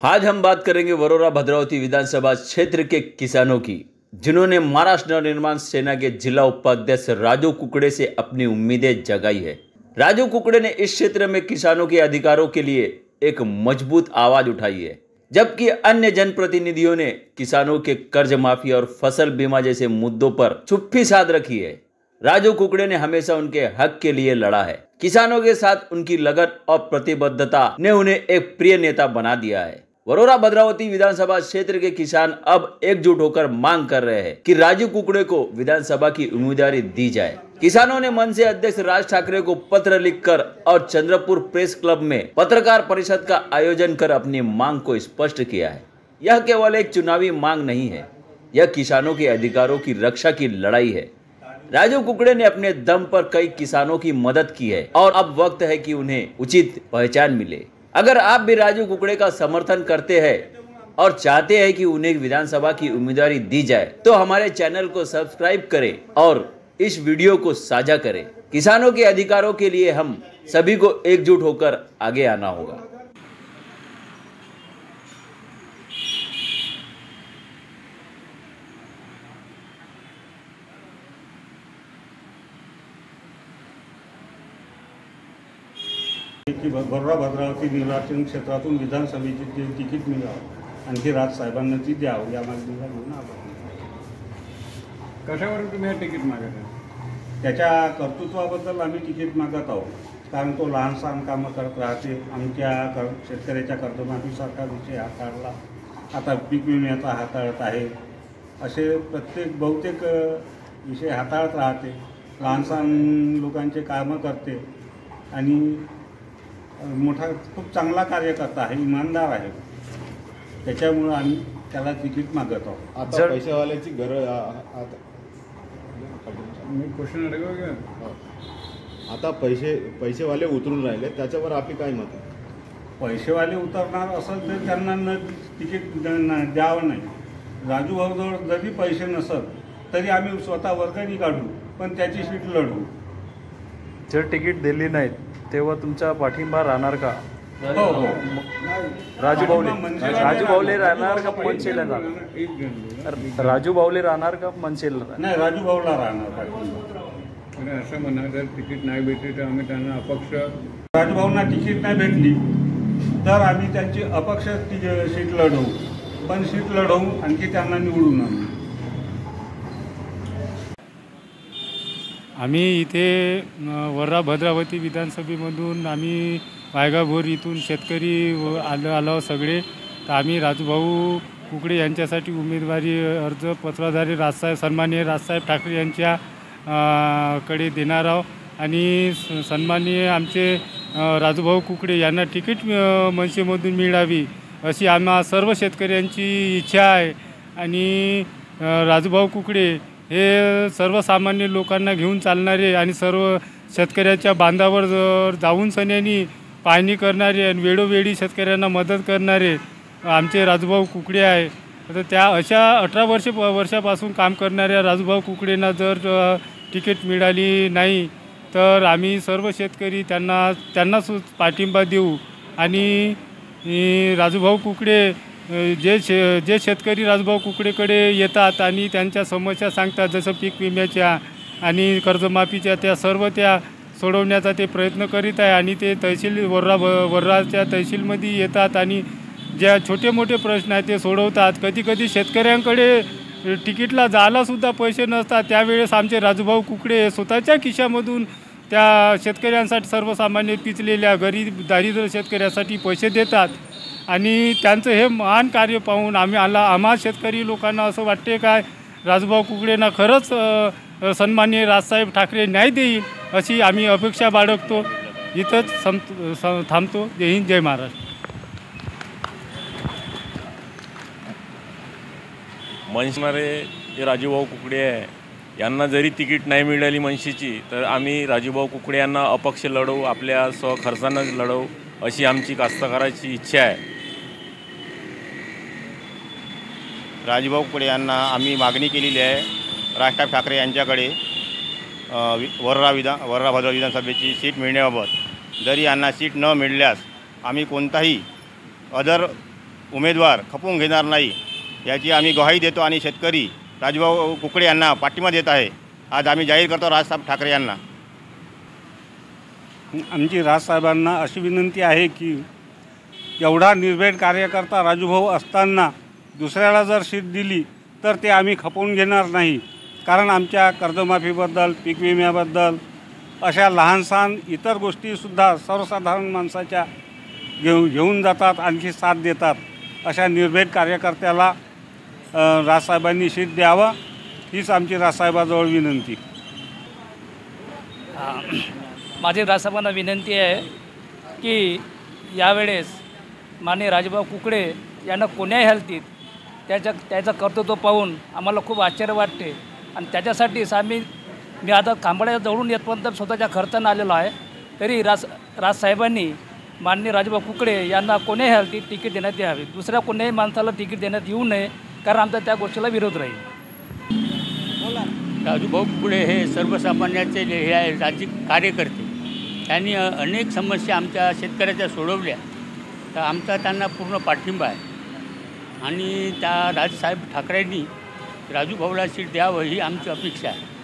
आज हम बात करेंगे वरोरा भद्रावती विधानसभा क्षेत्र के किसानों की, जिन्होंने महाराष्ट्र नवनिर्माण सेना के जिला उपाध्यक्ष राजू कुकड़े से अपनी उम्मीदें जगाई है। राजू कुकड़े ने इस क्षेत्र में किसानों के अधिकारों के लिए एक मजबूत आवाज उठाई है, जबकि अन्य जनप्रतिनिधियों ने किसानों के कर्ज माफी और फसल बीमा जैसे मुद्दों पर चुप्पी साध रखी है। राजू कुकड़े ने हमेशा उनके हक के लिए लड़ा है। किसानों के साथ उनकी लगन और प्रतिबद्धता ने उन्हें एक प्रिय नेता बना दिया है। वरोरा भद्रावती विधानसभा क्षेत्र के किसान अब एकजुट होकर मांग कर रहे हैं कि राजू कुकड़े को विधानसभा की उम्मीदवारी दी जाए। किसानों ने मनसे अध्यक्ष राज ठाकरे को पत्र लिखकर और चंद्रपुर प्रेस क्लब में पत्रकार परिषद का आयोजन कर अपनी मांग को स्पष्ट किया है। यह केवल एक चुनावी मांग नहीं है, यह किसानों के अधिकारों की रक्षा की लड़ाई है। राजू कुकड़े ने अपने दम पर कई किसानों की मदद की है और अब वक्त है कि उन्हें उचित पहचान मिले। अगर आप भी राजू कुकड़े का समर्थन करते हैं और चाहते हैं कि उन्हें विधानसभा की उम्मीदवारी दी जाए, तो हमारे चैनल को सब्सक्राइब करें और इस वीडियो को साझा करें। किसानों के अधिकारों के लिए हम सभी को एकजुट होकर आगे आना होगा। की वरोरा भद्रावती निर्वाचन क्षेत्रातून विधानसभेचे तिकीट मिळावं, आणखी राजसाहेबांना ती द्यावं या मागणीला घेऊन आपण कशावरून तुम्ही हे तिकीट मागत आहे? त्याच्या कर्तृत्वाबद्दल आम्ही तिकीट मागत आहोत, कारण तो लहान सहान कामं करत राहते। आमच्या शेतकऱ्याच्या कर्जमाफीसारखा विषय हाताळला, आता पीक विम्याचा हाताळत आहे, असे प्रत्येक बहुतेक विषय हाताळत राहते। लहान सहान लोकांचे कामं करते आणि मोठा खूप चांगला कार्यकर्ता आहे, इमानदार आहे। त्याच्यामुळे आम्ही त्याला तिकीट मागत आहोत। आता पैसेवाल्याची आता मी क्वेश्चन अडगव का? आता पैसेवाले उतरून राहिले, त्याच्यावर आपली काय मत आहे? पैसेवाले उतरणार असेल तर त्यांना न तिकीट द्यावं नाही। राजू भाऊजवळ जरी पैसे नसत तरी आम्ही स्वतः वर्गणी काढू, पण त्याची सीट लढू। जर तिकीट दिली नाहीत तेव्हा तुमचा पाठिंबा राहणार का? हो हो, राजू बावले राहणार का मनसेला राहणार? राजू बावले राहणार का मनसेला राहणार? नाही, राजू भाऊला राहणार पाठिंबा। असं म्हणा, जर तिकीट नाही भेटली तर आम्ही त्यांना अपक्ष, राजू भाऊंना तिकीट नाही भेटली तर आम्ही त्यांची अपक्ष सीट लढवू, पण सीट लढवू आणखी त्यांना निवडून आणू। आम्ही इथे वरोरा भद्रावती विधानसभेमधून आम्ही वायगाभोर इथून शेतकरी आलो सगळे, तर आम्ही राजूभाऊ कुकड़े यांच्यासाठी उमेदवारी अर्ज पत्रधारी सन्माननीय राजसाहेब ठाकरे यांच्या कडे देणार आहोत आणि सन्माननीय आमचे राजूभाऊ कुकड़े यांना तिकीट मनसेमधून मिळावी अशी आम्हा सर्व शेतकऱ्यांची इच्छा आहे। आणि राजूभाऊ कुकड़े हे सर्वसामान्य लोकांना घेऊन चालणारे आणि सर्व शेतकऱ्याच्या बांधावर जाऊन सन्यानी पाहणी करणारे आणि वेळोवेळी शेतकऱ्यांना मदत करणारे आमचे राजूभाऊ कुकड़े आहे। तर त्या अशा 18 वर्षापासून काम करणाऱ्या राजूभाऊ कुकड़ेंना जर तिकीट मिळाली नाही तर आम्ही सर्व शेतकरी त्यांना पाठिंबा देऊ। आणि राजूभाऊ कुकड़े जे शेतकरी राजूभाऊ कुकड़ेकडे येतात आणि त्यांच्या समस्या सांगतात, जसं पीक विम्याच्या आणि कर्जमाफीच्या, त्या सर्व त्या सोडवण्याचा ते प्रयत्न करीत आहे। आणि ते तहसील वरोराच्या तहसीलमध्ये येतात आणि ज्या छोटे मोठे प्रश्न आहेत ते सोडवतात। कधी शेतकऱ्यांकडे तिकीटला जायलासुद्धा पैसे नसतात, त्यावेळेस आमचे राजूभाऊ कुकड़े स्वतःच्या खिशामधून त्या शेतकऱ्यांसाठी, सर्वसामान्य पिचलेल्या गरीब दारिद्र्य शेतकऱ्यासाठी पैसे देतात। आणि त्यांचं हे महान कार्य पाहून आम्हा शेतकरी लोकांना असं वाटते काय राजूभाऊ कुकड़ेंना खरंच सन्माननीय राजसाहेब ठाकरे न्याय देईल अशी आम्ही अपेक्षा बाळगतो। इथंच थांबतो। जय हिंद, जय महाराष्ट्र। मनसेणारे जे राजूभाऊ कुकड़े आहे, यांना जरी तिकीट नाही मिळाली मनसेची तर आम्ही राजूभाऊ कुकड़े यांना अपक्ष लढवू, आपल्या स्वखर्चानं लढवू अशी आमची कास्तकाराची इच्छा आहे। राजूभाऊ कुकड़े यांना आम्ही मागणी केलेली आहे राजसाहेब ठाकरे यांच्याकडे वरोरा भद्रावती विधानसभेची सीट मिळण्याबाबत। जरी यांना सीट न मिळाल्यास आम्ही कोणताही उमेदवार खपवून घेणार नाही याची आम्ही ग्वाही देतो आणि शेतकरी राजूभाऊ कुकडे यांना पाठिंबा देत आहे. आज आम्ही जाहीर करतो राजसाहेब ठाकरे यांना. आमची राजसाहेबांना अशी विनंती आहे की एवढा निर्भीड कार्यकर्ता राजूभाऊ असताना दुसऱ्याला जर सीट दिली तर ते आम्ही खपवून घेणार नाही. कारण आमच्या कर्जमाफीबद्दल, पीक विम्याबद्दल अशा लहानसहान इतर गोष्टीसुद्धा सर्वसाधारण माणसाच्या घेऊन जातात, आणखी साथ देतात. अशा निर्भीड कार्यकर्त्याला राजसाहेबांनी सीट द्यावं हीच आमची राजसाहेबाजवळ विनंती. माझी राजसाहेबांना विनंती आहे की यावेळेस माननीय राजूभाऊ कुकडे यांना कोण्याही हालतीत त्याचं कर्तृत्व पाहून आम्हाला खूप आश्चर्य वाटते. आणि त्याच्यासाठीच मी आता खांबाळ्याच्या जवळून येतपर्यंत स्वतःच्या खर्चानं आलेलो आहे. तरी राजसाहेबांनी माननीय राजूभाऊ कुकडे यांना कोण्याही हालतीत तिकीट देण्यात यावे. दुसऱ्या कोण्याही माणसाला तिकीट देण्यात येऊ नये, कारण आमचा त्या गोष्टीला विरोध राहील. राजूभाऊ कुकडे हे सर्वसामान्याचे हे आहे राज्य कार्यकर्ते. त्यांनी अनेक समस्या आमच्या शेतकऱ्याच्या सोडवल्या, तर आमचा त्यांना पूर्ण पाठिंबा आहे. आणि त्या राजसाहेब ठाकरेंनी राजूभाऊला सीट द्यावं ही आमची अपेक्षा आहे.